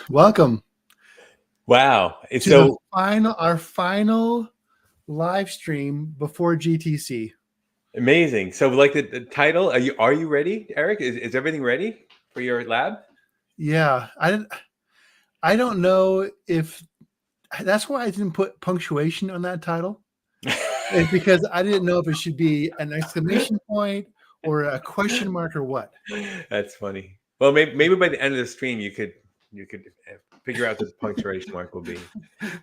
Welcome Wow. to our final live stream before GTC. Amazing. So like the title, are you ready, Eric? Is everything ready for your lab? Yeah, I don't know if that's why I didn't put punctuation on that title. It's because I didn't know if it should be an exclamation point or a question mark or what. That's funny. Well, maybe by the end of the stream you could figure out what the punctuation mark will be.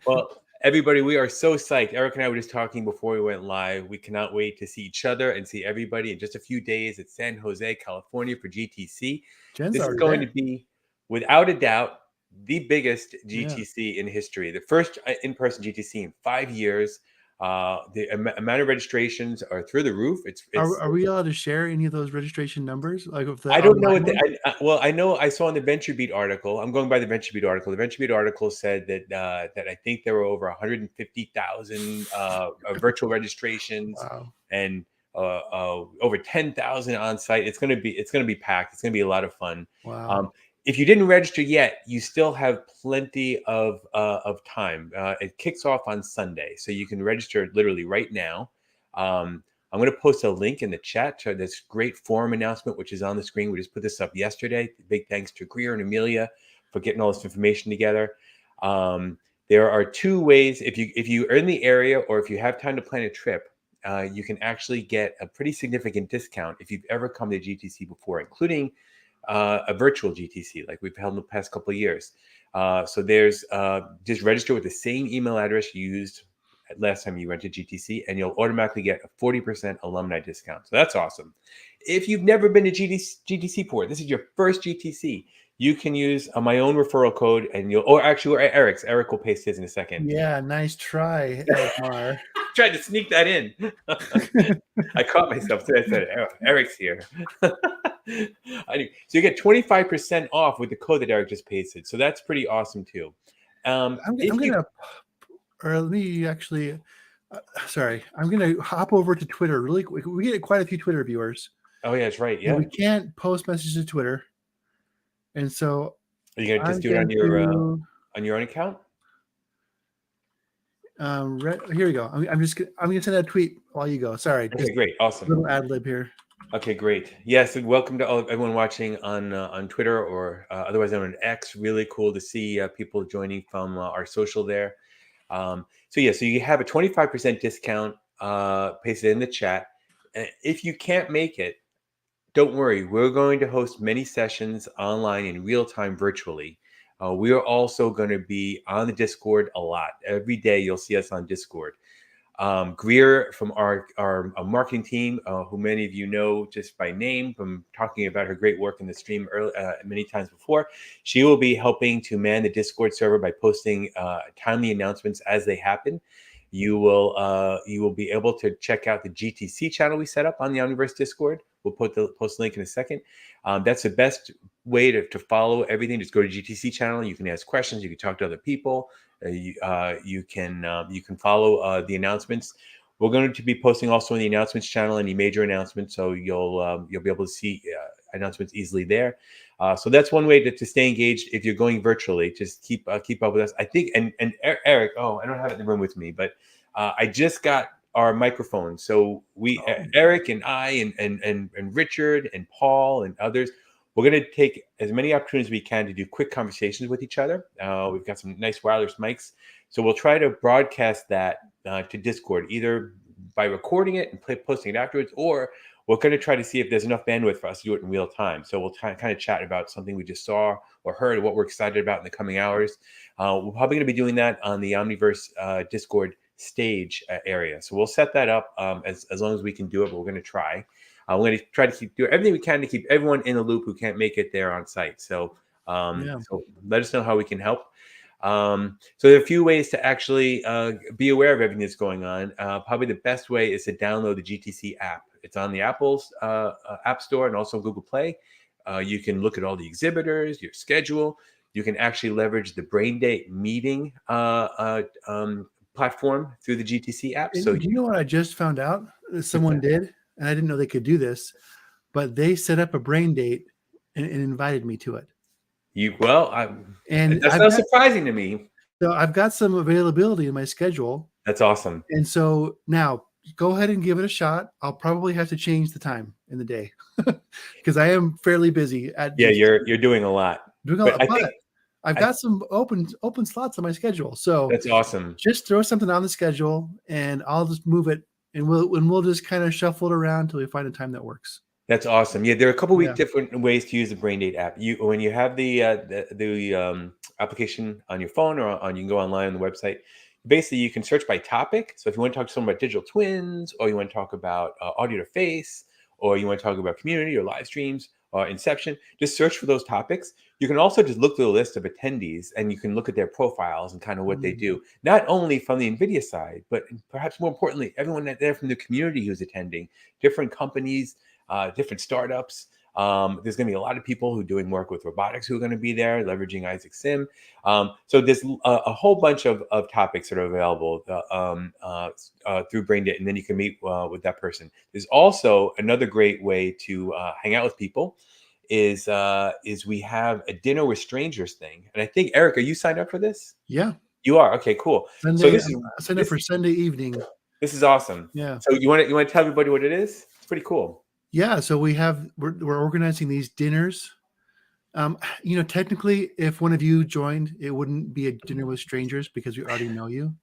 Well, everybody, we are so psyched. Eric and I were just talking before we went live. We cannot wait to see each other and see everybody in just a few days at San Jose, California for GTC. Jen's This is already going there. to be, without a doubt, the biggest Yeah. GTC in history. The first in-person GTC in 5 years. The amount of registrations are through the roof. It's Are we allowed to share any of those registration numbers? Like if the I don't know online what ones? well, I know I saw in the VentureBeat article. I'm going by the VentureBeat article. The VentureBeat article said that I think there were over 150,000 virtual registrations Wow. and over 10,000 on site. It's going to be packed. It's going to be a lot of fun. Wow. If you didn't register yet, you still have plenty of time. It kicks off on Sunday, so you can register literally right now. I'm going to post a link in the chat to this great forum announcement, which is on the screen. We just put this up yesterday. Big thanks to Greer and Amelia for getting all this information together. There are two ways. If you are in the area or if you have time to plan a trip, you can actually get a pretty significant discount if you've ever come to GTC before, including a virtual GTC like we've held in the past couple of years. So there's just register with the same email address you used last time you went to GTC, and you'll automatically get a 40% alumni discount. So that's awesome. If you've never been to GTC before, this is your first GTC, you can use my own referral code, and Eric will paste his in a second. Yeah, nice try, AMR. Tried to sneak that in. I caught myself. So I said, Eric's here. So you get 25% off with the code that Eric just pasted. So that's pretty awesome too. I'm gonna, or let me actually, sorry, I'm gonna hop over to Twitter really quick. We get quite a few Twitter viewers. Oh yeah, that's right. Yeah, and we can't post messages to Twitter, and so are you gonna just do it on your own account? Here we go. I'm gonna send a tweet while you go. Sorry. Okay, great, awesome. Little ad lib here. Okay, great. Yes, and welcome to everyone watching on Twitter or otherwise known as X. Really cool to see people joining from our social there. So you have a 25% discount pasted in the chat. If you can't make it, don't worry. We're going to host many sessions online in real time virtually. We are also going to be on the Discord a lot. Every day you'll see us on Discord. Greer from our marketing team, who many of you know just by name from talking about her great work in the stream many times before. She will be helping to man the Discord server by posting timely announcements as they happen. You will be able to check out the GTC channel we set up on the Omniverse Discord. We'll post the link in a second. That's the best way to follow everything. Just go to GTC channel. You can ask questions. You can talk to other people. You can follow the announcements. We're going to be posting also in the announcements channel any major announcements, so you'll be able to see announcements easily there. So that's one way to stay engaged if you're going virtually. Just keep up with us. I think and Eric. Oh, I don't have it in the room with me, but I just got our microphone. So Eric and I and Richard and Paul and others, we're going to take as many opportunities as we can to do quick conversations with each other. We've got some nice wireless mics. So we'll try to broadcast that to Discord, either by recording it and posting it afterwards, or we're going to try to see if there's enough bandwidth for us to do it in real time. So we'll kind of chat about something we just saw or heard, or what we're excited about in the coming hours. We're probably going to be doing that on the Omniverse Discord stage area. So we'll set that up as long as we can do it, but we're going to try. We're going to try to do everything we can to keep everyone in the loop who can't make it there on site. So, so let us know how we can help. So there are a few ways to actually be aware of everything that's going on. Probably the best way is to download the GTC app. It's on the Apple's App Store and also Google Play. You can look at all the exhibitors, your schedule. You can actually leverage the Braindate meeting platform through the GTC app. So do you know what I just found out? Someone did, and I didn't know they could do this, but they set up a Braindate and invited me to it. And That's not surprising to me. so I've got some availability in my schedule. That's awesome. And so now go ahead and give it a shot. I'll probably have to change the time in the day because I am fairly busy at Yeah, you're doing a lot. but I think I've got some open slots on my schedule. So that's awesome. just throw something on the schedule and I'll just move it and we'll just kind of shuffle it around until we find a time that works. That's awesome. Yeah, there are a couple Yeah. of different ways to use the BrainDate app. When you have the application on your phone or on, you can go online on the website. Basically, you can search by topic. So if you want to talk to someone about digital twins, or you want to talk about audio to face, or you want to talk about community or live streams or Inception, just search for those topics. You can also just look through the list of attendees and you can look at their profiles and kind of what they do, not only from the NVIDIA side, but perhaps more importantly, everyone there from the community who's attending, different companies, different startups. There's going to be a lot of people who are doing work with robotics who are going to be there, leveraging Isaac Sim. So there's a whole bunch of topics that are available through BrainDate, and then you can meet with that person. There's also another great way to hang out with people is we have a dinner with strangers thing. And I think, Eric, are you signed up for this? Yeah. You are? Okay, cool. Sunday, so I signed up for Sunday evening. This is awesome. Yeah. So you want to tell everybody what it is? It's pretty cool. Yeah, so we're organizing these dinners. Technically, if one of you joined, it wouldn't be a dinner with strangers because we already know you.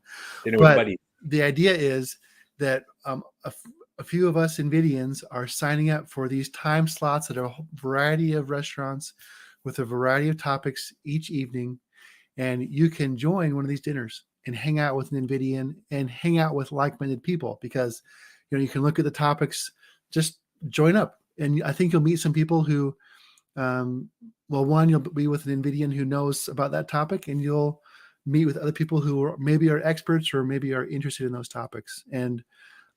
Dinner with buddies. The idea is that a few of us NVIDIAns are signing up for these time slots at a variety of restaurants with a variety of topics each evening, and you can join one of these dinners and hang out with an NVIDIAN and hang out with like-minded people because you can look at the topics. Just join up, and I think you'll meet some people who, one, you'll be with an NVIDIAN who knows about that topic, and you'll meet with other people who maybe are experts or maybe are interested in those topics. And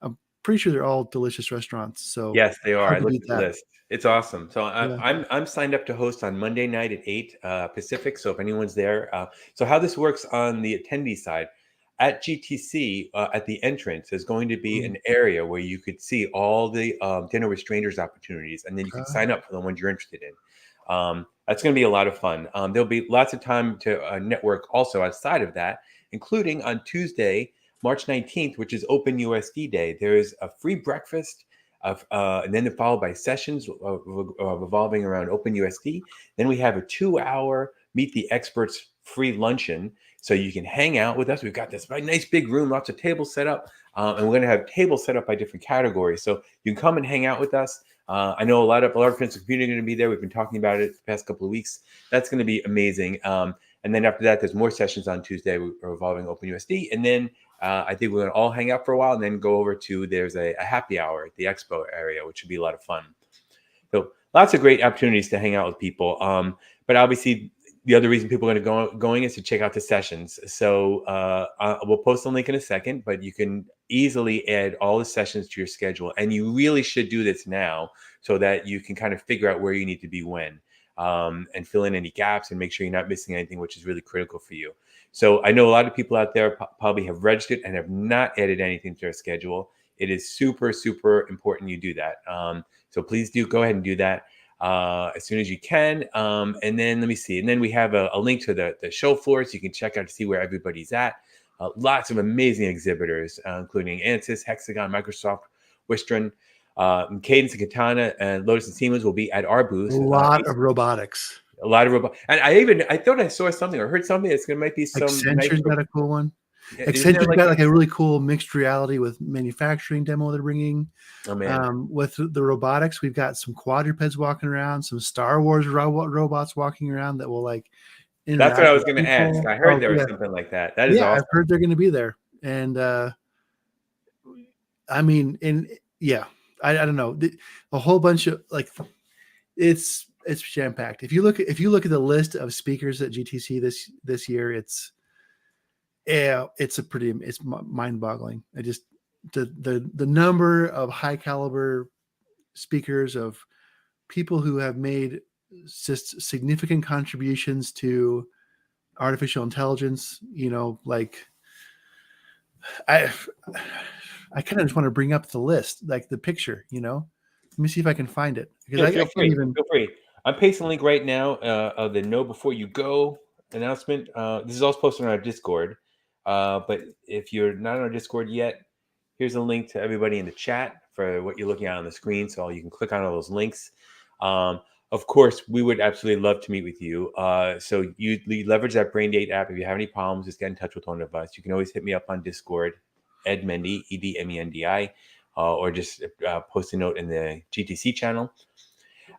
I'm pretty sure they're all delicious restaurants. So yes, they are. I looked at the list. It's awesome. So I'm signed up to host on Monday night at 8 Pacific. So if anyone's there, so how this works on the attendee side. At GTC, at the entrance, there's going to be an area where you could see all the dinner with strangers opportunities, and then you can sign up for the ones you're interested in. That's going to be a lot of fun. There'll be lots of time to network also outside of that, including on Tuesday, March 19th, which is OpenUSD Day. There is a free breakfast, and then followed by sessions revolving around OpenUSD. Then we have a 2-hour Meet the Experts free luncheon. So you can hang out with us. We've got this nice big room, lots of tables set up, and we're going to have tables set up by different categories. So you can come and hang out with us. I know a lot of friends of the community are going to be there. We've been talking about it the past couple of weeks. That's going to be amazing. And then after that, there's more sessions on Tuesday revolving OpenUSD. And then I think we're going to all hang out for a while and then go over to there's a happy hour at the expo area, which would be a lot of fun. So lots of great opportunities to hang out with people. But obviously, the other reason people are going to going is to check out the sessions. So we'll post the link in a second, but you can easily add all the sessions to your schedule. And you really should do this now so that you can kind of figure out where you need to be when and fill in any gaps and make sure you're not missing anything, which is really critical for you. So I know a lot of people out there probably have registered and have not added anything to their schedule. It is super, super important you do that. So please do go ahead and do that. As soon as you can. And then let me see. And then we have a link to the show floor so you can check out to see where everybody's at. Lots of amazing exhibitors, including Ansys, Hexagon, Microsoft, Wistron, Cadence and Katana, and Lotus and Siemens will be at our booth. A lot of robotics. A lot of robotics. And I thought I saw something or heard something. It's going to might be some. Accenture's got a cool one. Accenture's got like a really cool mixed reality with manufacturing demo they're bringing. Oh man! With the robotics, we've got some quadrupeds walking around, some Star Wars robots walking around that will like. That's what I was going to ask. I heard there was something like that. That is awesome. I've heard they're going to be there, and I mean, I don't know, a whole bunch of like, it's jam packed. If you look at the list of speakers at GTC this year, it's mind-boggling. I just the number of high caliber speakers of people who have made just significant contributions to artificial intelligence. Like I kind of just want to bring up the list, like the picture. Let me see if I can find it because feel free. I'm pasting a link right now of the Know Before You Go announcement. This is also posted on our Discord. But if you're not on our Discord yet, here's a link to everybody in the chat for what you're looking at on the screen. So you can click on all those links. Of course, we would absolutely love to meet with you. So you leverage that Braindate app. If you have any problems, just get in touch with one of us. You can always hit me up on Discord, Ed Mendy, EDMENDI, or just post a note in the GTC channel.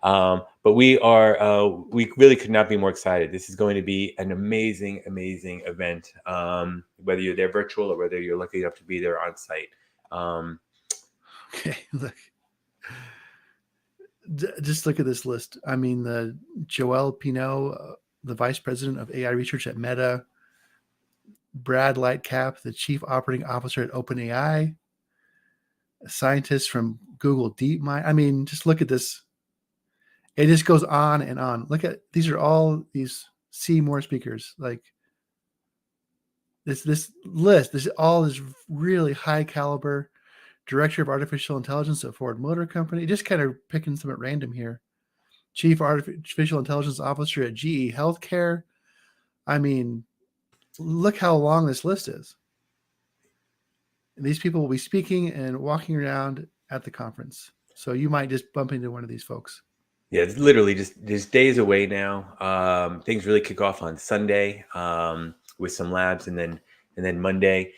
But we really could not be more excited. This is going to be an amazing, amazing event. Whether you're there virtual or whether you're lucky enough to be there on site. Okay, look. Just look at this list. I mean, the Joel Pinot, the vice president of AI research at Meta, Brad Lightcap, the chief operating officer at OpenAI, a scientist from Google DeepMind. I mean, just look at this. It just goes on and on. Look at these are all these Seymour speakers. Like this list. This all is really high caliber. Director of Artificial Intelligence at Ford Motor Company. Just kind of picking some at random here. Chief Artificial Intelligence Officer at GE Healthcare. I mean, look how long this list is. And these people will be speaking and walking around at the conference. So you might just bump into one of these folks. Yeah, it's literally just days away now. Things really kick off on Sunday with some labs, and then Monday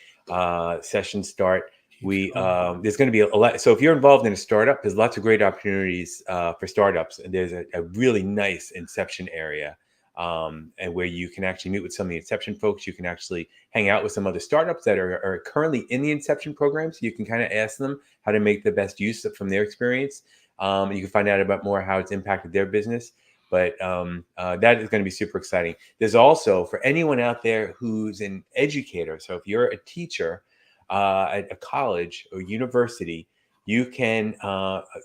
sessions start. There's going to be a lot. So if you're involved in a startup, there's lots of great opportunities for startups, and there's a really nice inception area, and where you can actually meet with some of the inception folks. You can actually hang out with some other startups that are currently in the inception program, so you can kind of ask them how to make the best use from their experience. You can find out about more how it's impacted their business. But that is going to be super exciting. There's also, for anyone out there who's an educator, so if you're a teacher at a college or university, you can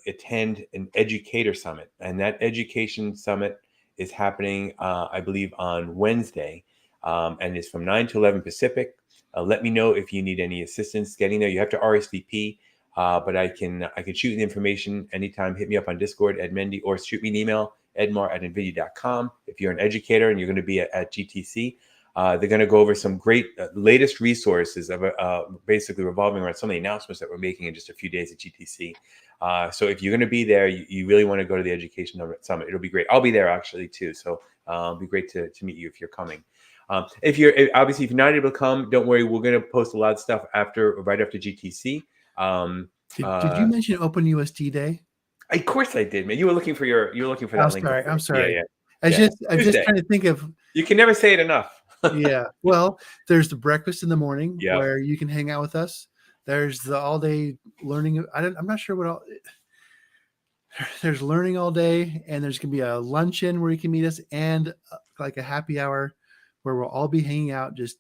attend an educator summit. And that education summit is happening, I believe, on Wednesday. And it's from 9 to 11 Pacific. Let me know if you need any assistance getting there. You have to RSVP. But I can shoot you the information anytime. Hit me up on Discord, Ed Mendy, or shoot me an email, edmar@nvidia.com. If you're an educator and you're going to be at GTC, they're going to go over some great latest resources of basically revolving around some of the announcements that we're making in just a few days at GTC. So if you're going to be there, you really want to go to the Education Summit. It'll be great. I'll be there actually too. So it'll be great to meet you if you're coming. If you're not able to come, don't worry. We're going to post a lot of stuff right after GTC. Did you mention OpenUSD Day? Of course I did, man. You were looking for that link. I'm sorry. Yeah. I'm just trying to think of. You can never say it enough. Yeah. Well, there's the breakfast in the morning Yeah. where you can hang out with us. There's the all day learning. I'm not sure what all. There's learning all day, and there's gonna be a luncheon where you can meet us, and like a happy hour where we'll all be hanging out, just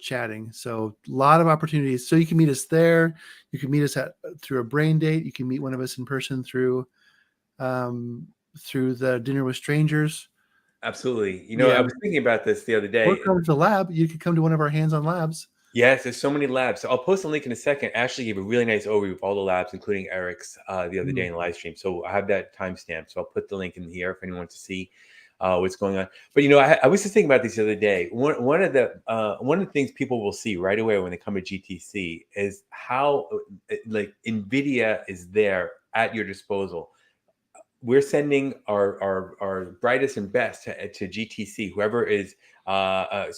chatting. So a lot of opportunities. So you can meet us there. You can meet us through a Braindate. You can meet one of us in person through the Dinner with Strangers. Absolutely. I was thinking about this the other day. Or come to the lab. You could come to one of our hands-on labs. Yes, there's so many labs. So I'll post a link in a second. Ashley gave a really nice overview of all the labs, including Eric's the other day in the live stream. So I have that timestamp. So I'll put the link in here if anyone wants to see what's going on. But I was just thinking about this the other day. One of the things people will see right away when they come to GTC is how like NVIDIA is there at your disposal. We're sending our brightest and best to GTC.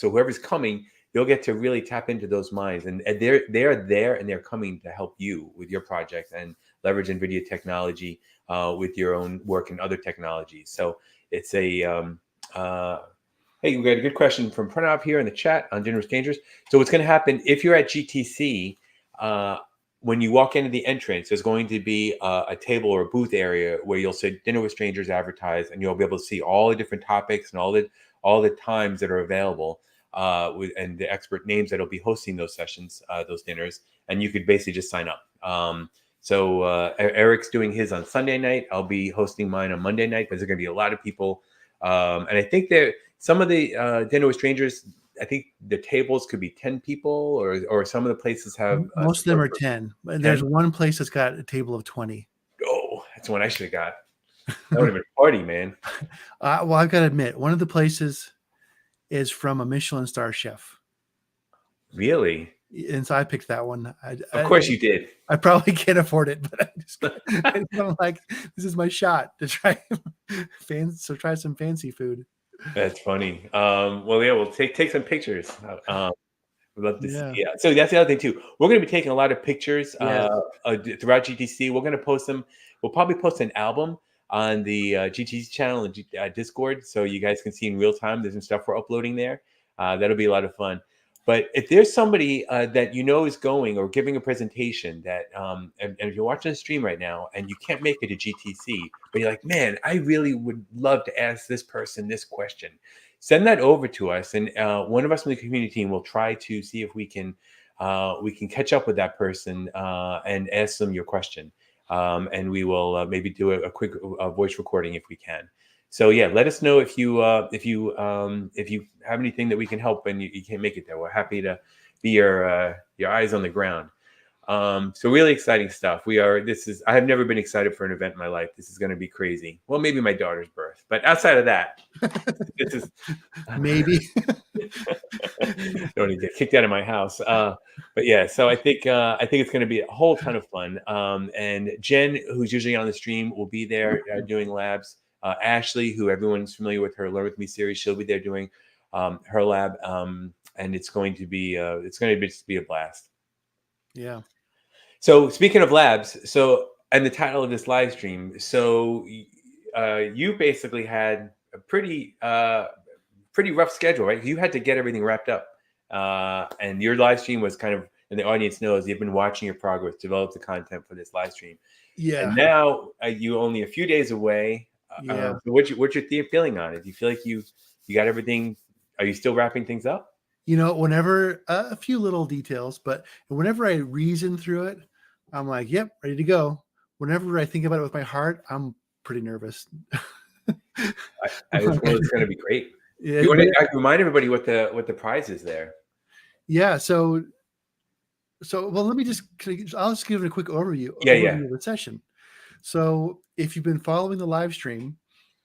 Whoever's coming, you'll get to really tap into those minds, and they're there and they're coming to help you with your project and leverage NVIDIA technology with your own work and other technologies. So it's hey, we got a good question from Pranav here in the chat on Dinner with Strangers. So what's going to happen if you're at GTC? When you walk into the entrance, there's going to be a table or a booth area where you'll say Dinner with Strangers advertised, and you'll be able to see all the different topics and all the times that are available and the expert names that'll be hosting those sessions, those dinners, and you could basically just sign up. So Eric's doing his on Sunday night. I'll be hosting mine on Monday night because there's going to be a lot of people. And I think some of the Dinner with Strangers, I think the tables could be 10 people, or some of the places have. Most of them are 10. There's one place that's got a table of 20. Oh, that's one I should have got. That would have been a party, man. Well, I've got to admit, one of the places is from a Michelin star chef, Really? and so I picked that one. Of course you did. I probably can't afford it, but I'm like, this is my shot to try try some fancy food. That's funny. Well, yeah, we'll take some pictures. We'd love to see. Yeah. Yeah. So that's the other thing too. We're going to be taking a lot of pictures Yes. throughout GTC. We're going to post them. We'll probably post an album on the GTC channel and Discord, so you guys can see in real time. There's some stuff we're uploading there. That'll be a lot of fun. But if there's somebody that you know is going or giving a presentation that, and if you're watching the stream right now and you can't make it to GTC, but you're like, man, I really would love to ask this person this question, send that over to us, and one of us from the community team will try to see if we can catch up with that person and ask them your question, and we will maybe do a quick voice recording if we can. So yeah, let us know if you have anything that we can help and you can't make it there. We're happy to be your eyes on the ground. So really exciting stuff. I have never been excited for an event in my life. This is going to be crazy. Well, maybe my daughter's birth, but outside of that, this is maybe. Don't need to get kicked out of my house. But yeah, so I think it's going to be a whole ton of fun. And Jen, who's usually on the stream, will be there doing labs. Ashley, who everyone's familiar with her Learn With Me series, she'll be there doing her lab. And it's going to be just be a blast. Yeah. So speaking of labs, and the title of this live stream, so you basically had a pretty rough schedule, right? You had to get everything wrapped up, and your live stream was kind of, and the audience knows you've been watching your progress, develop the content for this live stream. Yeah. And now you only a few days away. Yeah. So what's your feeling on it? Do you feel like you got everything? Are you still wrapping things up? Whenever a few little details, but whenever I reason through it, I'm like, yep, ready to go. Whenever I think about it with my heart, I'm pretty nervous. I just know it's going to be great. Yeah, you want to remind everybody what the prize is there? Yeah. So well, let me I'll just give it a quick overview of the session. So if you've been following the live stream,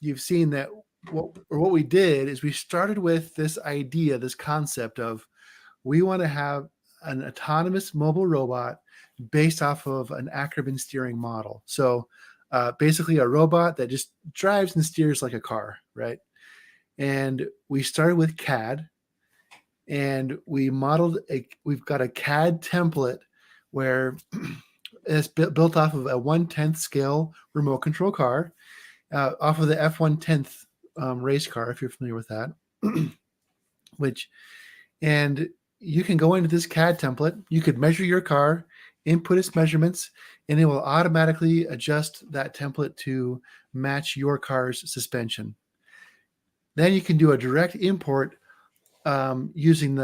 you've seen that what we did is we started with this idea, this concept of we want to have an autonomous mobile robot based off of an Ackerman steering model. So basically a robot that just drives and steers like a car, right? And we started with CAD, and we've got a CAD template where it's built off of a 1/10 scale remote control car, off of the F1Tenth race car, if you're familiar with that. And you can go into this CAD template. You could measure your car, input its measurements, and it will automatically adjust that template to match your car's suspension. Then you can do a direct import using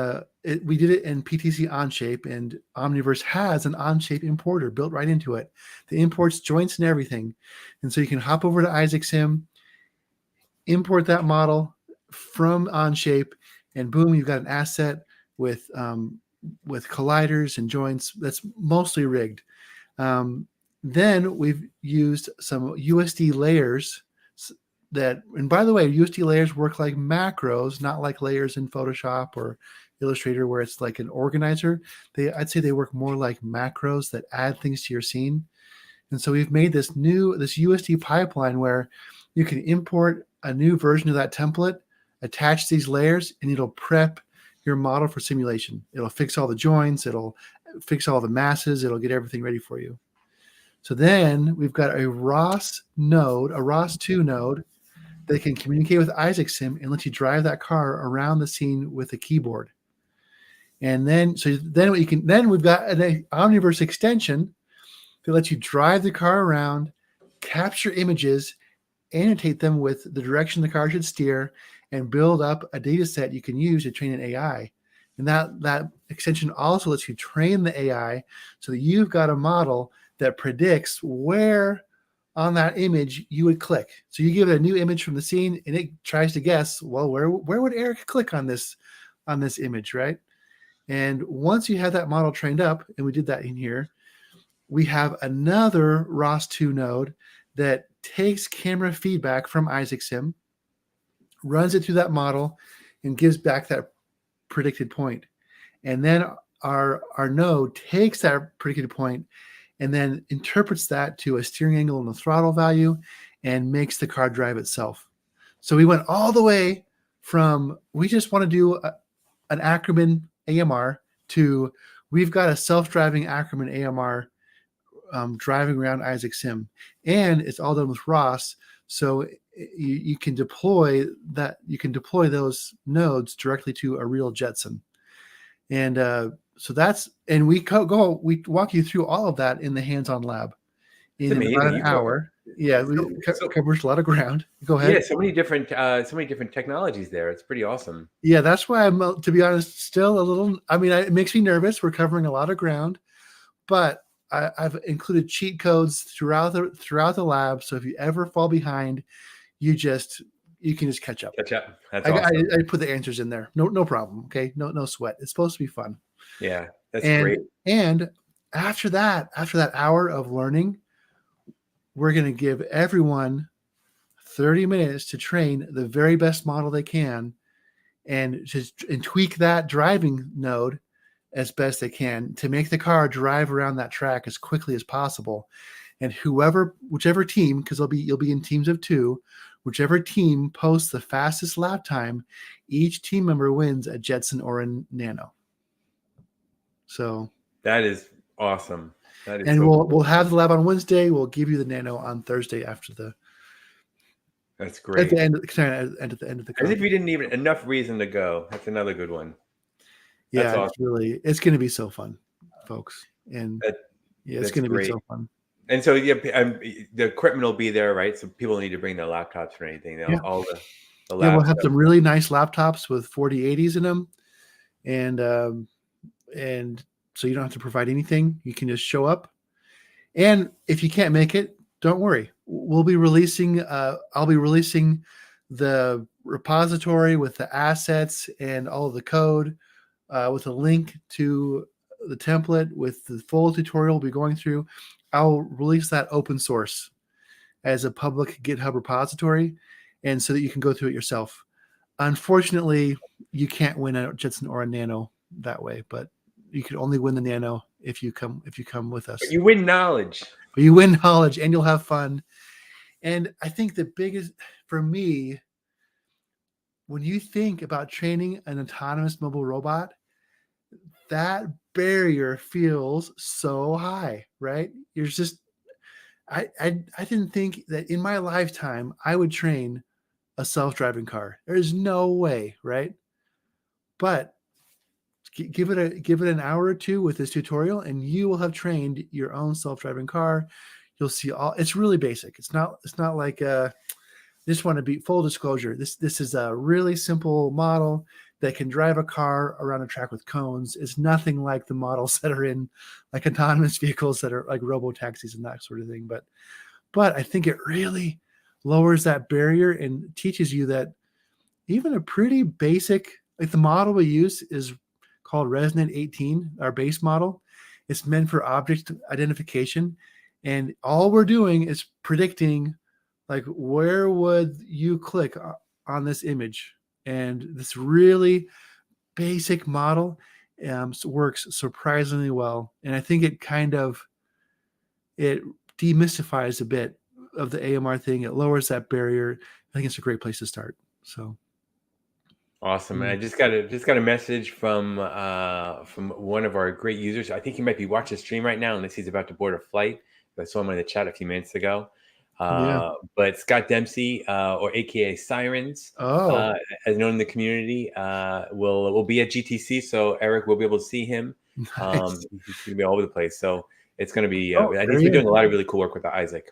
we did it in PTC Onshape, and Omniverse has an Onshape importer built right into it. The imports joints and everything. And so you can hop over to IsaacSim, import that model from Onshape, and boom, you've got an asset with colliders and joints that's mostly rigged. Then we've used some USD layers and by the way, USD layers work like macros, not like layers in Photoshop or Illustrator where it's like an organizer. I'd say they work more like macros that add things to your scene. And so we've made this USD pipeline where you can import a new version of that template, attach these layers, and it'll prep your model for simulation. It'll fix all the joints. It'll fix all the masses. It'll get everything ready for you. So then we've got a ROS 2 node that can communicate with IsaacSim and let you drive that car around the scene with a keyboard. And then we've got an Omniverse extension that lets you drive the car around, capture images, annotate them with the direction the car should steer, and build up a data set you can use to train an AI. And that extension also lets you train the AI so that you've got a model that predicts where on that image you would click. So you give it a new image from the scene, and it tries to guess, well, where would Eric click on this image, right? And once you have that model trained up, and we did that in here, we have another ROS 2 node that takes camera feedback from Isaac Sim, runs it through that model, and gives back that predicted point. And then our node takes that predicted point and then interprets that to a steering angle and a throttle value and makes the car drive itself. So we went all the way from we just want to do an Ackerman AMR to we've got a self-driving Ackerman AMR driving around Isaac Sim, and it's all done with ROS. So you can deploy that. You can deploy those nodes directly to a real Jetson, and so that's and we walk you through all of that in the hands-on lab It's in about amazing. an hour. Yeah, we covers a lot of ground. Go ahead. Yeah, so many different technologies there. It's pretty awesome. Yeah, that's why I'm, to be honest, still a little. I mean, it makes me nervous. We're covering a lot of ground, but I've included cheat codes throughout the lab. So if you ever fall behind, you can just catch up. Catch up. That's awesome. I put the answers in there. No problem. Okay, no sweat. It's supposed to be fun. Yeah, that's great. And after that hour of learning, we're going to give everyone 30 minutes to train the very best model they can and tweak that driving node as best they can to make the car drive around that track as quickly as possible. And whichever team, because you'll be in teams of 2, whichever team posts the fastest lap time, each team member wins a Jetson or a Nano. So that is awesome. We'll have the lab on Wednesday. We'll give you the Nano on Thursday after the. That's great. At the end of the. As if you didn't even enough reason to go. That's another good one. That's awesome. It's going to be so fun, folks, and it's going to be so fun. And so the equipment will be there, right? So people need to bring their laptops or anything. All the we'll have some really nice laptops with 4080s in them, and so you don't have to provide anything. You can just show up, and if you can't make it, don't worry. We'll be releasing. I'll be releasing the repository with the assets and all of the code, with a link to the template with the full tutorial we'll be going through. I'll release that open source as a public GitHub repository, and so that you can go through it yourself. Unfortunately, you can't win a Jetson or a Nano that way, but you can only win the Nano if you come with us. But you win knowledge. But you win knowledge, and you'll have fun. And I think the biggest for me, when you think about training an autonomous mobile robot, that barrier feels so high, right? You're just, I didn't think that in my lifetime I would train a self-driving car. There's no way, right? But give it an hour or two with this tutorial, and you will have trained your own self-driving car. You'll see it's really basic. It's not like just want to be full disclosure. This is a really simple model that can drive a car around a track with cones. It's nothing like the models that are in like autonomous vehicles that are like robo taxis and that sort of thing. But I think it really lowers that barrier and teaches you that even a pretty basic, like the model we use is called Resonant 18, our base model. It's meant for object identification. And all we're doing is predicting, like, where would you click on this image? And this really basic model works surprisingly well. And I think it demystifies a bit of the AMR thing. It lowers that barrier. I think it's a great place to start. So awesome. I just got a message from one of our great users. I think he might be watching the stream right now, unless he's about to board a flight. I saw him in the chat a few minutes ago. But Scott Dempsey, or AKA Sirens, as known in the community, will be at GTC. So Eric will be able to see him. Nice. He's going to be all over the place. So it's going to be. I think he's doing a lot of really cool work with Isaac.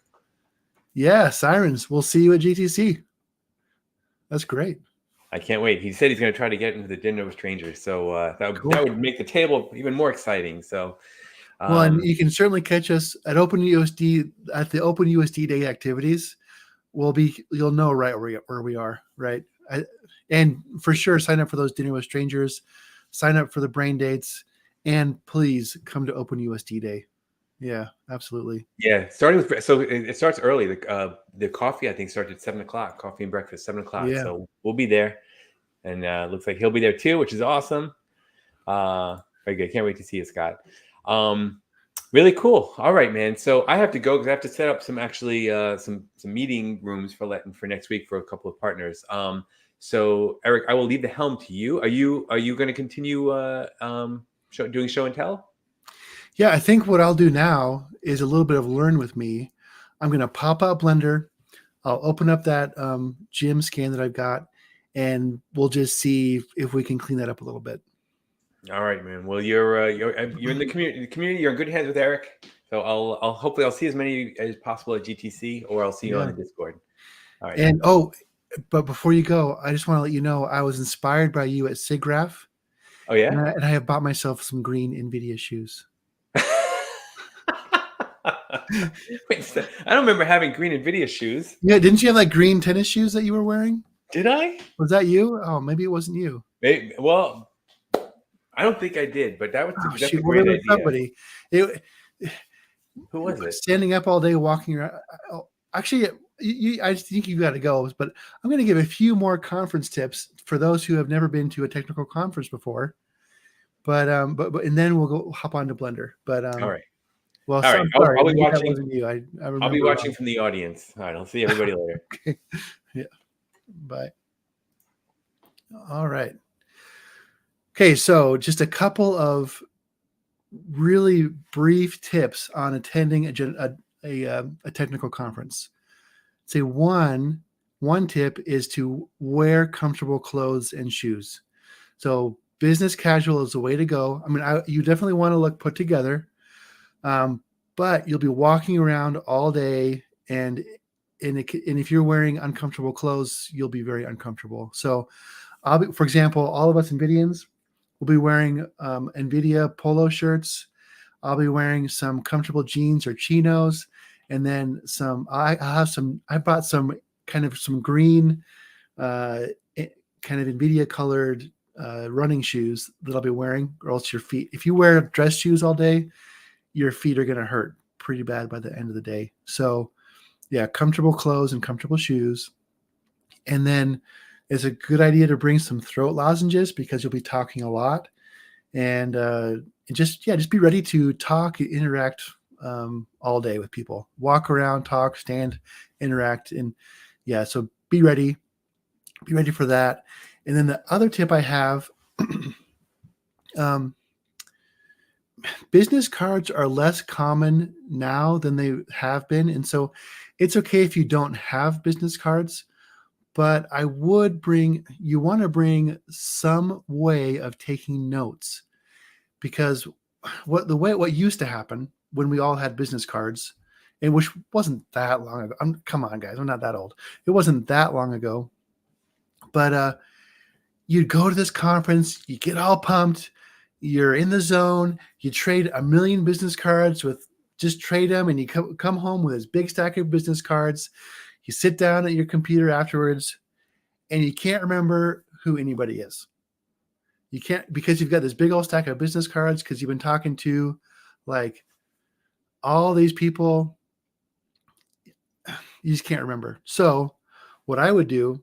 Yeah, Sirens. We'll see you at GTC. That's great. I can't wait. He said he's going to try to get into the Dinner with Strangers. So that would make the table even more exciting. So. Well, and you can certainly catch us at OpenUSD at the OpenUSD Day activities. You'll know right where we are, right? And for sure, sign up for those Dinner with Strangers, sign up for the brain dates, and please come to OpenUSD Day. Yeah, absolutely. Yeah, starting with so it starts early. The coffee I think starts at 7 o'clock. Coffee and breakfast 7 o'clock. Yeah. So we'll be there, and looks like he'll be there too, which is awesome. Very good. Can't wait to see you, Scott. Um, really cool. All right, man. So I have to go because I have to set up some actually some meeting rooms for next week for a couple of partners. So Eric, I will leave the helm to you. Are you going to continue doing show and tell? Yeah, I think what I'll do now is a little bit of learn with me. I'm going to pop out Blender. I'll open up that gym scan that I've got, and we'll just see if we can clean that up a little bit. All right, man. Well, you're in the community. The community, you're in good hands with Eric. So I'll hopefully I'll see as many as possible at GTC, or I'll see you on Yeah. the Discord. All right. And but before you go, I just want to let you know I was inspired by you at SIGGRAPH, Oh yeah. and I have bought myself some green NVIDIA shoes. Wait, so I don't remember having green NVIDIA shoes. Yeah, didn't you have like green tennis shoes that you were wearing? Did I? Was that you? Oh, maybe it wasn't you. Well, I don't think I did, but that's a Shoot, great there was idea. somebody. It, Who was it? standing up all day, walking around. Actually, I think you got to go. But I'm going to give a few more conference tips for those who have never been to a technical conference before. But and then we'll go hop on to Blender. But All right. well, All right. I'm sorry, I'll be maybe that watching. wasn't you. I remember. I'll be watching from the audience. All right. I'll see everybody later. Okay. Yeah. Bye. All right. Okay, so just a couple of really brief tips on attending a technical conference. Say one tip is to wear comfortable clothes and shoes. So business casual is the way to go. I mean, you definitely want to look put together, but you'll be walking around all day, and if you're wearing uncomfortable clothes, you'll be very uncomfortable. So, for example, all of us NVIDIANs will be wearing NVIDIA polo shirts. I'll be wearing some comfortable jeans or chinos, and then I bought some green, kind of NVIDIA colored running shoes that I'll be wearing, or else your feet. If you wear dress shoes all day, your feet are going to hurt pretty bad by the end of the day. So, yeah, comfortable clothes and comfortable shoes, and then it's a good idea to bring some throat lozenges because you'll be talking a lot, and just be ready to talk, interact all day with people. Walk around, talk, stand, interact, and yeah. So be ready for that. And then the other tip I have, business cards are less common now than they have been, and so it's okay if you don't have business cards. But you want to bring some way of taking notes, because what used to happen when we all had business cards, and which wasn't that long ago. Come on, guys, I'm not that old. It wasn't that long ago. But you'd go to this conference, you get all pumped, you're in the zone, you trade a million business cards just trade them, and you come home with this big stack of business cards. You sit down at your computer afterwards, and you can't remember who anybody is. You can't, because you've got this big old stack of business cards, because you've been talking to like all these people. You just can't remember. So what I would do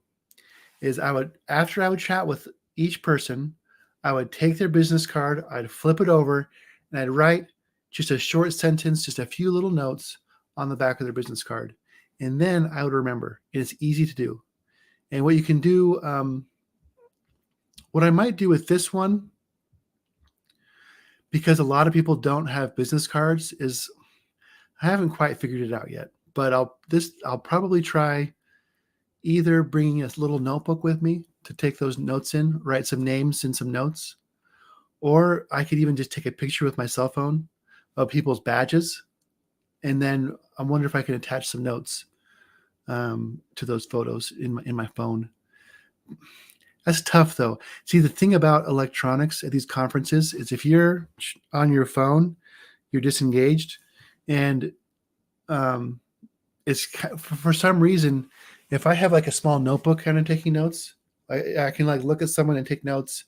is after I would chat with each person, I would take their business card, I'd flip it over, and I'd write just a short sentence, just a few little notes on the back of their business card. And then I would remember. It's easy to do. And what you can do, what I might do with this one, because a lot of people don't have business cards, is I haven't quite figured it out yet. But I'll probably try either bringing a little notebook with me to take those notes in, write some names and some notes, or I could even just take a picture with my cell phone of people's badges, and then I wonder if I can attach some notes to those photos in my phone. That's tough, though. See, the thing about electronics at these conferences is if you're on your phone, you're disengaged, and it's for some reason, if I have like a small notebook kind of taking notes, I can like look at someone and take notes,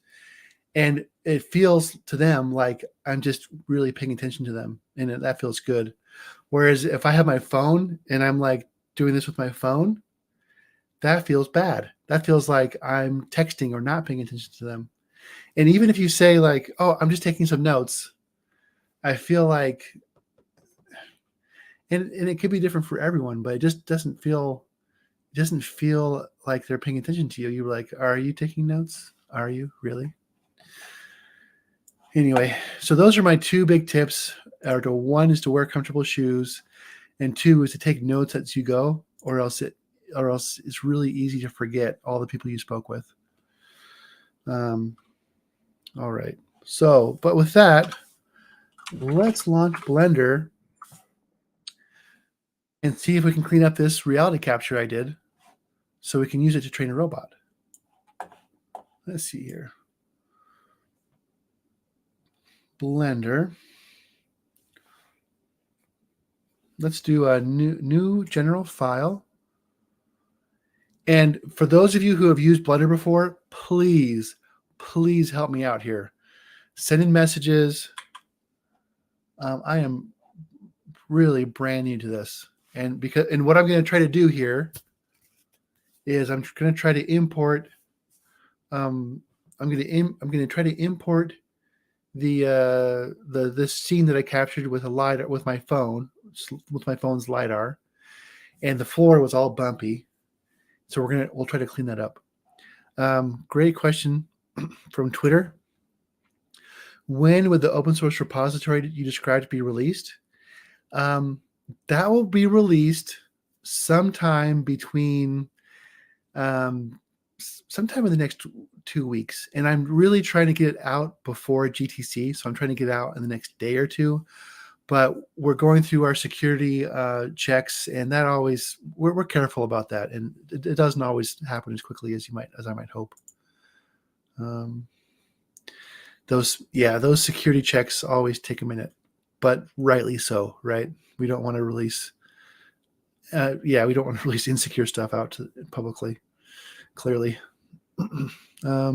and it feels to them like I'm just really paying attention to them, and that feels good. Whereas if I have my phone and I'm like doing this with my phone, that feels bad. That feels like I'm texting or not paying attention to them. And even if you say like, "Oh, I'm just taking some notes," I feel like, and it could be different for everyone, but it just doesn't feel like they're paying attention to you. You're like, "Are you taking notes? Are you really?" Anyway, so those are my two big tips. One is to wear comfortable shoes, and two is to take notes as you go, or else it's really easy to forget all the people you spoke with. All right. So, but with that, let's launch Blender and see if we can clean up this reality capture I did so we can use it to train a robot. Let's see here. Blender. Let's do a new general file. And for those of you who have used Blender before, please help me out here. Send in messages. I am really brand new to this, and what I'm going to try to do here is I'm going to try to import. I'm going to try to import the this scene that I captured with a lidar with my phone's lidar, and the floor was all bumpy, so we'll try to clean that up. Great question from Twitter. When would the open source repository that you described be released? That will be released sometime between sometime in the next 2 weeks, and I'm really trying to get it out before GTC, so I'm trying to get it out in the next day or two. But we're going through our security checks, and that always we're careful about that, and it doesn't always happen as quickly as I might hope. Those security checks always take a minute, but rightly so, right? We don't want to release insecure stuff out publicly, clearly. I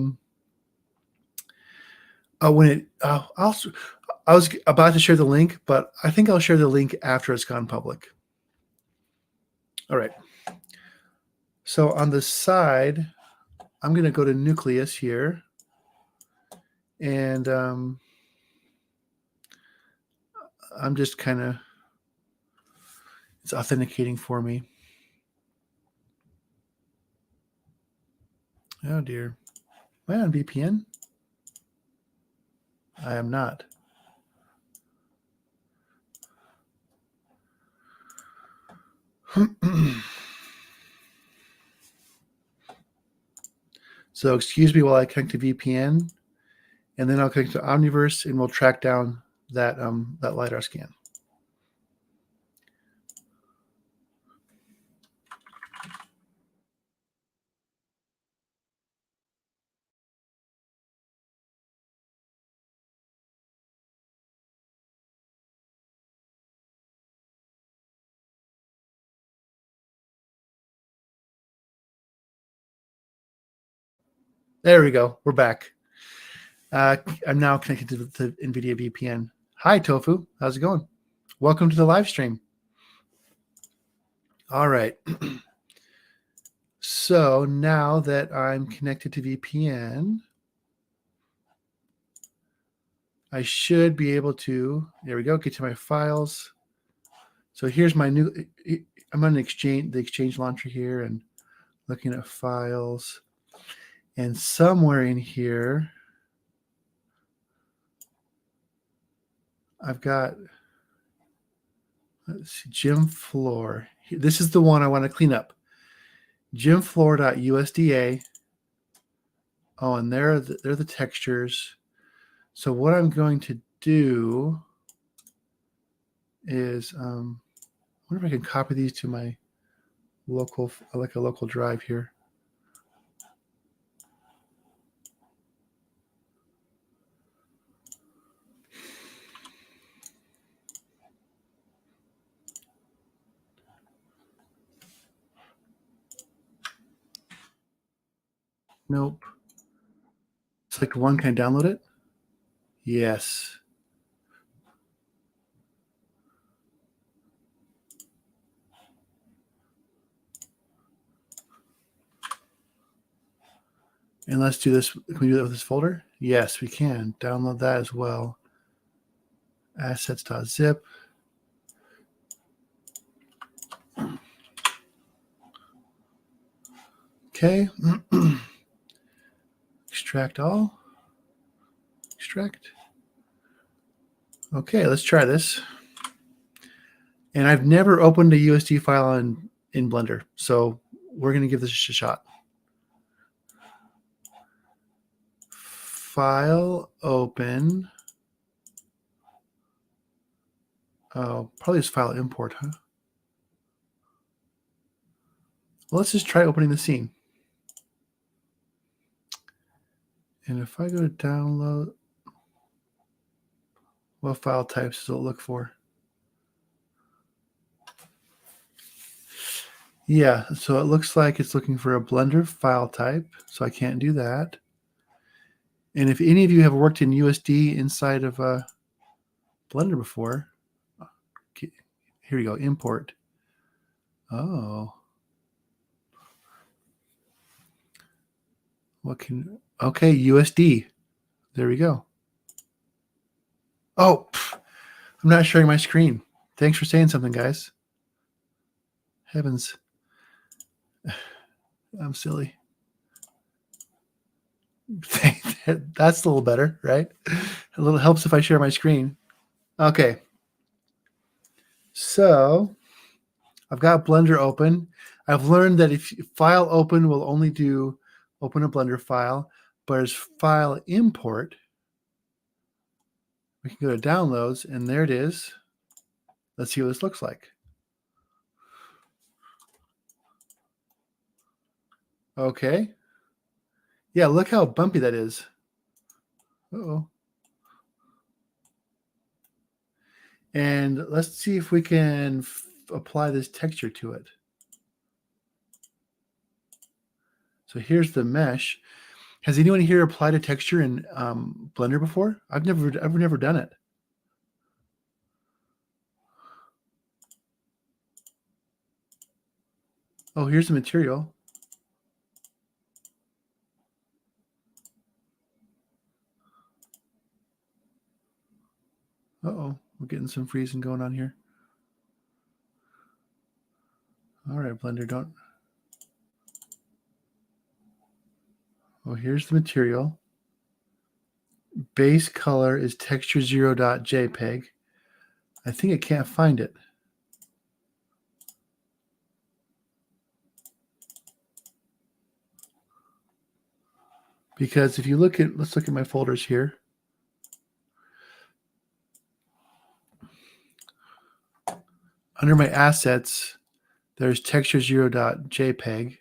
was about to share the link, but I think I'll share the link after it's gone public. All right. So on the side, I'm going to go to Nucleus here, and I'm just kind of, it's authenticating for me. Oh dear. Am I on VPN? I am not. So excuse me while I connect to VPN, and then I'll connect to Omniverse, and we'll track down that LiDAR scan. There we go. We're back. I'm now connected to the NVIDIA VPN. Hi, Tofu. How's it going? Welcome to the live stream. All right. So now that I'm connected to VPN, I should be able to, there we go, get to my files. So here's my new, I'm on the Exchange launcher here and looking at files. And somewhere in here, I've got, let's see, gym floor. This is the one I want to clean up. Gymfloor.usda. Oh, and they're the textures. So what I'm going to do is, I wonder if I can copy these to my local, like a local drive here. Nope. Select one. Can I download it? Yes. And let's do this. Can we do that with this folder? Yes, we can. Download that as well. Assets.zip. Okay. Extract all. Extract. Okay, let's try this. And I've never opened a USD file in Blender, so we're going to give this a shot. File, open. Oh, probably just file import, huh? Well, let's just try opening the scene. And if I go to download, what file types does it look for? Yeah, so it looks like it's looking for a Blender file type, so I can't do that. And if any of you have worked in USD inside of Blender before, okay, here we go, import. Oh. Okay, USD. There we go. Oh, I'm not sharing my screen. Thanks for saying something, guys. Heavens. I'm silly. That's a little better, right? A little helps if I share my screen. Okay. So I've got Blender open. I've learned that if file open will only do open a Blender file, but as file import, we can go to downloads, and there it is. Let's see what this looks like. Okay. Yeah, look how bumpy that is. Uh-oh. And let's see if we can apply this texture to it. So here's the mesh. Has anyone here applied a texture in Blender before? I've never done it. Oh, here's the material. Uh-oh, we're getting some freezing going on here. All right, Blender, don't. Oh, here's the material. Base color is texture0.jpg. I think it can't find it. Because if you look at, let's look at my folders here. Under my assets, there's texture0.jpg.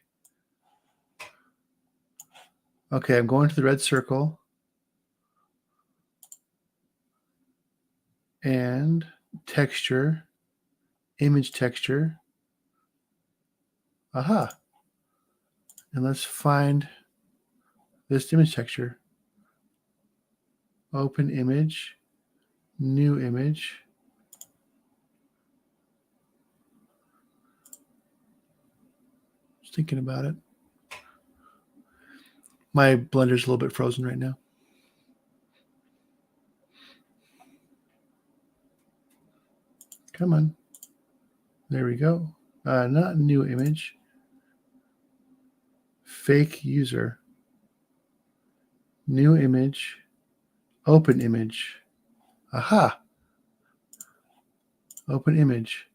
Okay, I'm going to the red circle. And texture, image texture. Aha. And let's find this image texture. Open image, new image. Just thinking about it. My Blender's a little bit frozen right now. Come on. There we go. Not new image. Fake user. New image. Open image. Aha. Open image.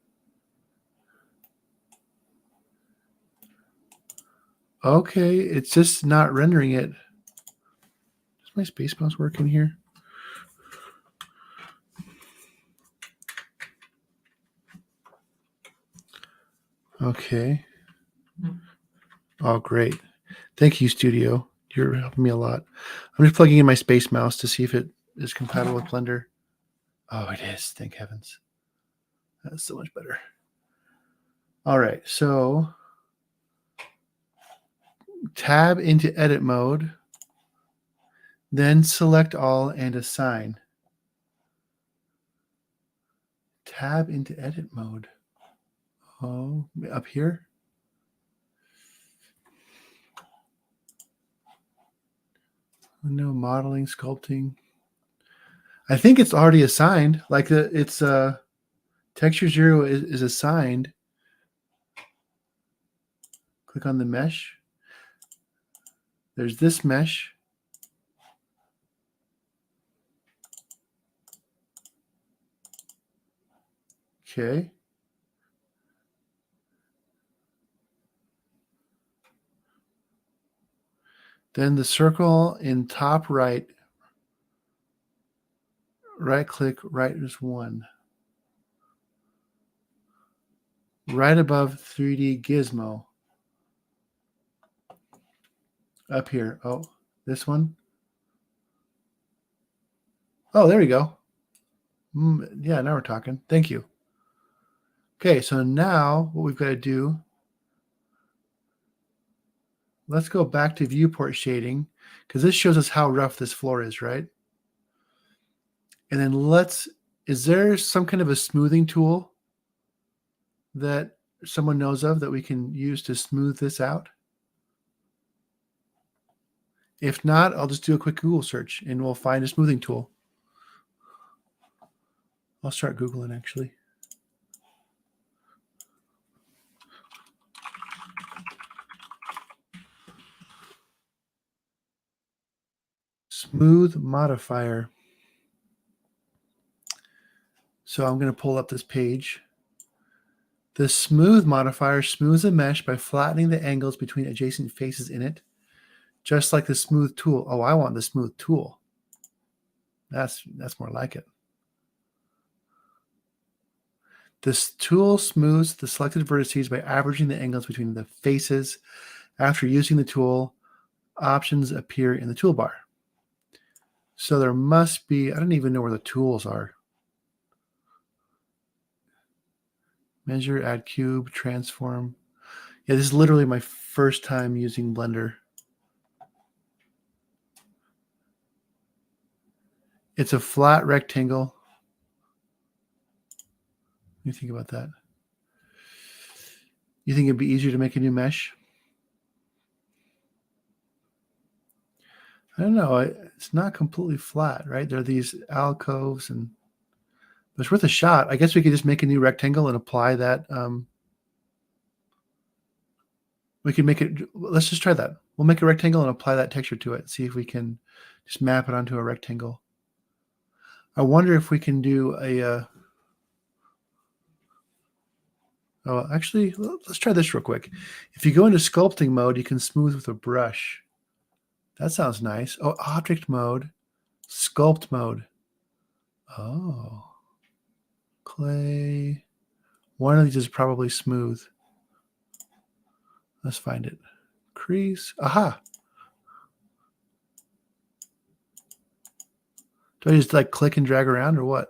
Okay, it's just not rendering it. Does my space mouse work in here? Okay. Oh, great. Thank you, Studio. You're helping me a lot. I'm just plugging in my space mouse to see if it is compatible with Blender. Oh, it is. Thank heavens. That's so much better. All right. So tab into edit mode. Then select all and assign. Tab into edit mode. Oh, up here? No, modeling, sculpting. I think it's already assigned. Like it's texture 0 is assigned. Click on the mesh. There's this mesh. Okay. Then the circle in top right, right click, right is 1. Right above 3D gizmo. Up here. Oh, this one. Oh, there we go. Yeah, now we're talking. Thank you. Okay, so now what we've got to do, let's go back to viewport shading, because this shows us how rough this floor is, right? And then is there some kind of a smoothing tool that someone knows of that we can use to smooth this out? If not, I'll just do a quick Google search and we'll find a smoothing tool. I'll start Googling actually. Smooth modifier. So I'm going to pull up this page. The smooth modifier smooths a mesh by flattening the angles between adjacent faces in it, just like the smooth tool. Oh, I want the smooth tool. That's more like it. This tool smooths the selected vertices by averaging the angles between the faces. After using the tool, options appear in the toolbar. So there must be, I don't even know where the tools are. Measure, add cube, transform. Yeah, this is literally my first time using Blender. It's a flat rectangle. What do you think about that? You think it'd be easier to make a new mesh? I don't know. It's not completely flat, right? There are these alcoves, and it's worth a shot. I guess we could just make a new rectangle and apply that. We can make it. Let's just try that. We'll make a rectangle and apply that texture to it. See if we can just map it onto a rectangle. I wonder if we can do a. Oh, actually, let's try this real quick. If you go into sculpting mode, you can smooth with a brush. That sounds nice. Oh, object mode, sculpt mode. Oh, clay. One of these is probably smooth. Let's find it. Crease. Aha. Do I just like click and drag around or what?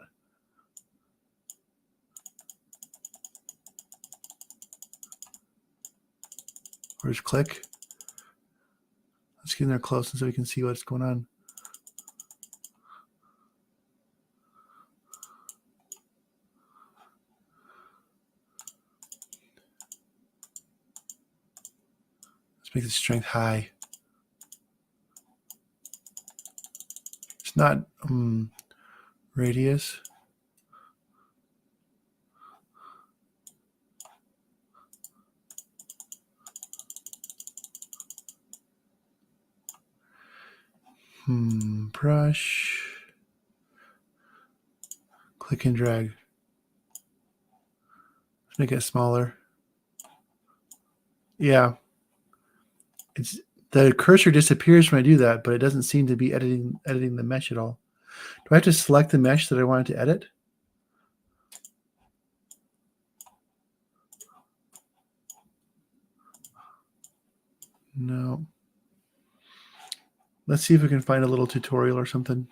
Or just click? Let's get in there close so we can see what's going on. Let's make the strength high. It's not radius. Brush. Click and drag. Let's make it smaller. Yeah. The cursor disappears when I do that, but it doesn't seem to be editing the mesh at all. Do I have to select the mesh that I wanted to edit? No. Let's see if we can find a little tutorial or something.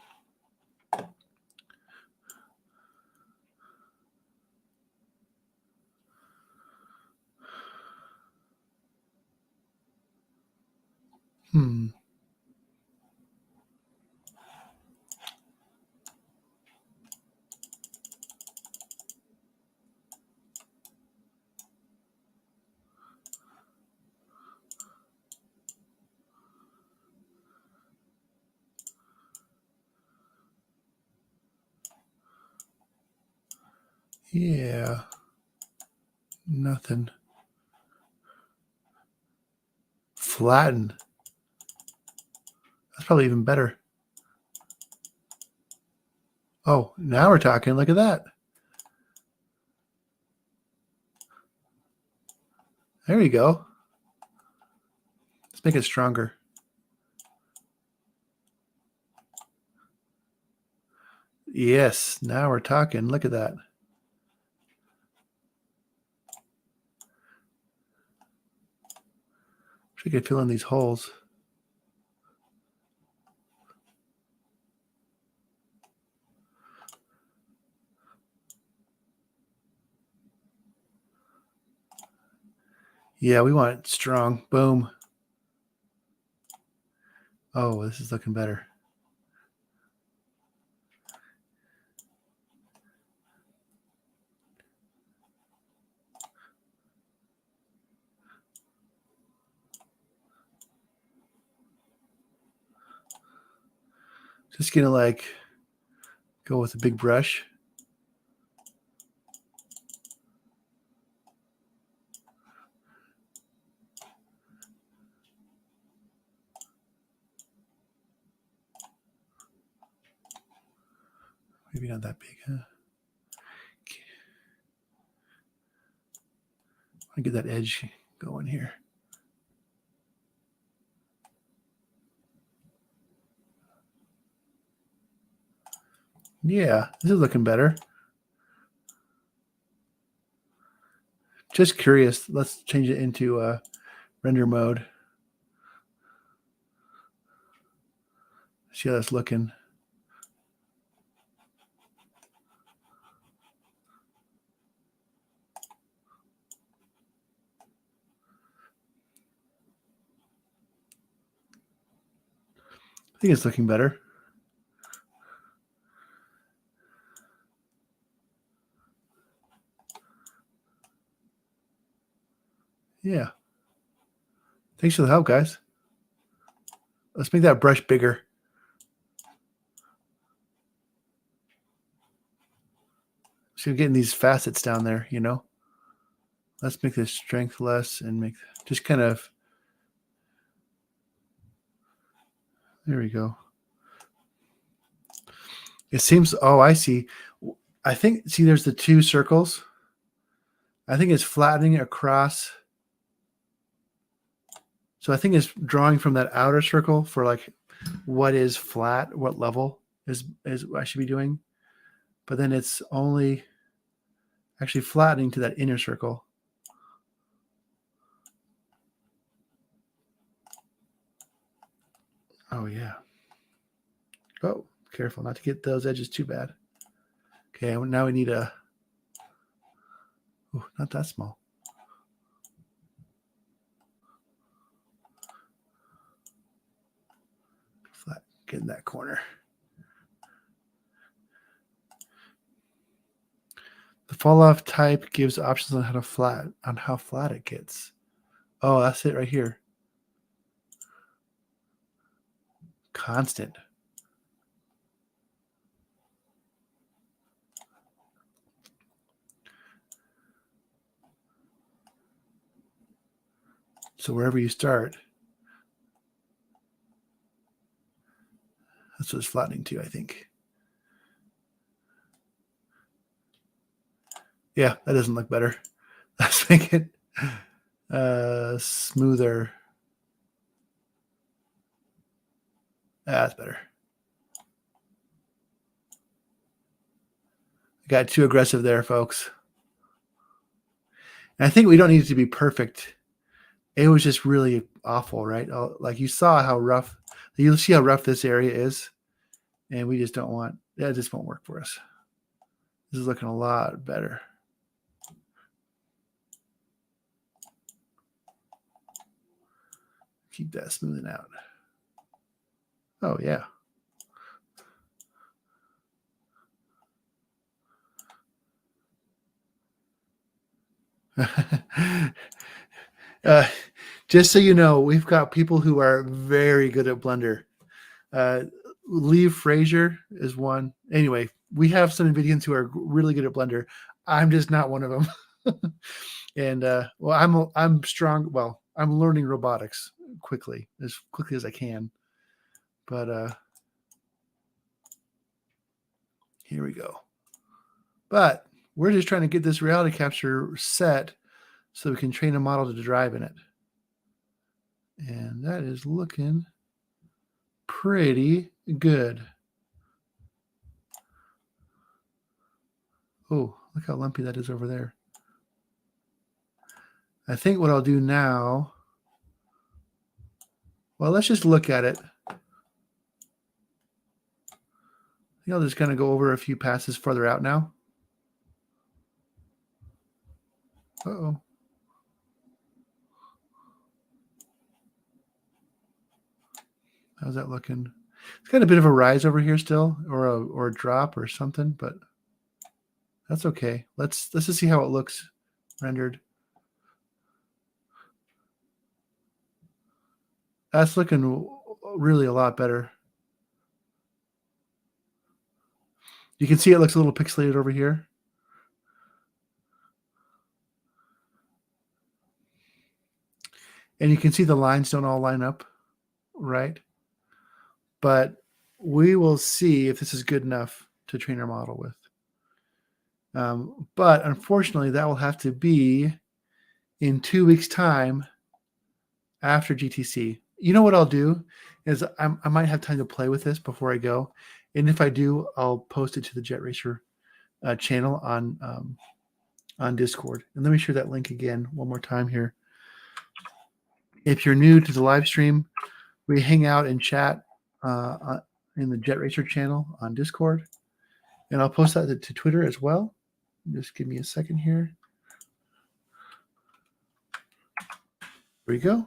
Yeah. Nothing. Flatten. That's probably even better. Oh, now we're talking. Look at that. There you go. Let's make it stronger. Yes, now we're talking. Look at that. Wish I could fill in these holes. Yeah, we want it strong. Boom. Oh, this is looking better. Just gonna like go with a big brush. Maybe not that big, huh? Okay. I get that edge going here. Yeah, this is looking better. Just curious. Let's change it into render mode. See how that's looking. I think it's looking better. Yeah. Thanks for the help, guys. Let's make that brush bigger. So you're getting these facets down there, you know? Let's make the strength less and make just kind of, there we go. It seems, oh, I see. I think, see, there's the two circles. I think it's flattening across. So I think it's drawing from that outer circle for like what is flat, what level is I should be doing. But then it's only actually flattening to that inner circle. Oh, yeah. Oh, careful not to get those edges too bad. Okay, now we need a, oh, not that small. Flat, get in that corner. The fall off type gives options on how flat it gets. Oh, that's it right here. Constant. So wherever you start, that's what it's flattening to, I think. Yeah, that doesn't look better. Let's make it smoother. That's better. I got too aggressive there, folks. And I think we don't need it to be perfect. It was just really awful, right? Like you saw how rough, you see how rough this area is, and we just don't want, that just won't work for us. This is looking a lot better. Keep that smoothing out. Oh, yeah. Just so you know, we've got people who are very good at Blender. Lee Frazier is one. Anyway, we have some NVIDIAns who are really good at Blender. I'm just not one of them. And well, I'm strong. Well, I'm learning robotics as quickly as I can. But here we go. But we're just trying to get this reality capture set so we can train a model to drive in it. And that is looking pretty good. Oh, look how lumpy that is over there. I think what I'll do now, well, let's just look at it. I think I'll just kind of go over a few passes further out now. Uh-oh. How's that looking? It's got a bit of a rise over here still, or a drop or something, but that's okay. Let's just see how it looks rendered. That's looking really a lot better. You can see it looks a little pixelated over here. And you can see the lines don't all line up, right? But we will see if this is good enough to train our model with. But unfortunately, that will have to be in 2 weeks' time after GTC. You know what I'll do is I might have time to play with this before I go. And if I do, I'll post it to the Jet Racer channel on Discord. And let me share that link again one more time here. If you're new to the live stream, we hang out and chat in the Jet Racer channel on Discord. And I'll post that to Twitter as well. Just give me a second here. There we go.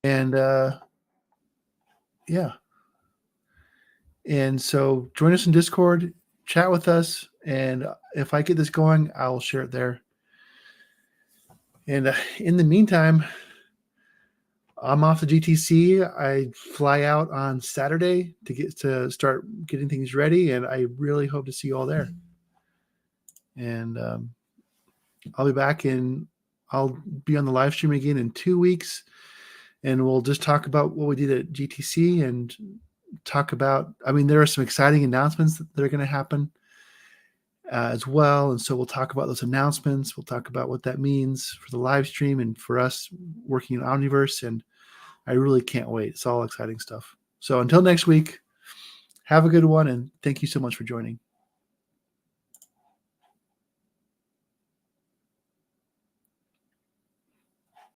And yeah. And so join us in Discord, chat with us. And if I get this going, I'll share it there. And in the meantime, I'm off the GTC. I fly out on Saturday to start getting things ready, and I really hope to see you all there. And I'll be back I'll be on the live stream again in 2 weeks, and we'll just talk about what we did at GTC and talk about, I mean, there are some exciting announcements that are going to happen as well. And so we'll talk about those announcements. We'll talk about what that means for the live stream and for us working in Omniverse. And I really can't wait. It's all exciting stuff. So until next week, have a good one. And thank you so much for joining.